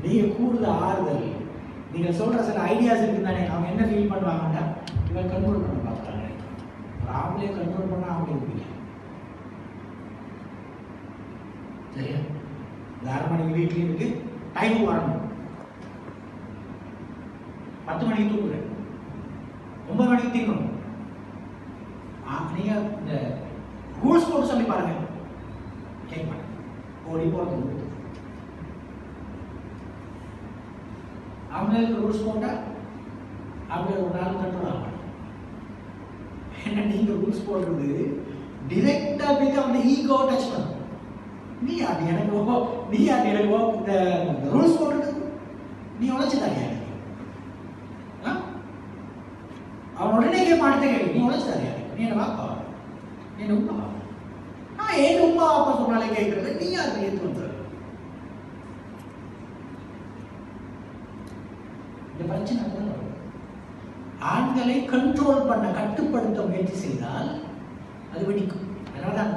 நீங்கள் கூடுதல் ஆறுதல். நீங்கள் சொல்கிற சில ஐடியாஸ் இருக்குது தானே, அவங்க என்ன ஃபீல் பண்ணுவாங்கன்னா இவங்க கண்ட்ரோல் பண்ண பார்க்குறாங்க. ஒரு ஆம்பளையே கண்ட்ரோல் பண்ணால் ஆம்பளை முடியும். சரியா? இந்த 6 மணிக்கு வீட்லேயும் இருக்கு, டைமுக்கு வரணும். 10 மணிக்கு தூக்குறேன், 9 மணிக்கு தீங்கணும். நீங்கள் இந்த ரூல்ஸ் போட்டு சொல்லி பாருங்க, கேட்க மாட்டேன். ஓடி போகிறது அவங்களுக்கு ரூல்ஸ் போட்டால் அவங்க ஒரு நாள் கண்ட்ரோல் ஆக மாட்டாங்க. ஏன்னா நீங்கள் ரூல்ஸ் போடுறது டிரெக்டாக போய் அவங்க ஈகோ டச் பண்ணும். நீ அது எனக்கு நீ அது எனக்கு இந்த ரூல்ஸ் போடுறது நீ உழைச்சி தாரியா எனக்கு. அவன் உடனே மாட்டே கேள்வி, நீ உழைச்சி தாரியா நீ என்ன வாப்பா, நீ என்ன உமா, நான் ஏன் உமா அப்பா சொன்னாலே கேட்கறது, நீ அதை ஏற்று வந்துடுற. இந்த பிரச்சனை தான் வரும். ஆண்களை கண்ட்ரோல் பண்ண கட்டுப்படுத்த முயற்சி செய்தால் அது வெடிக்கும். அதனால தான்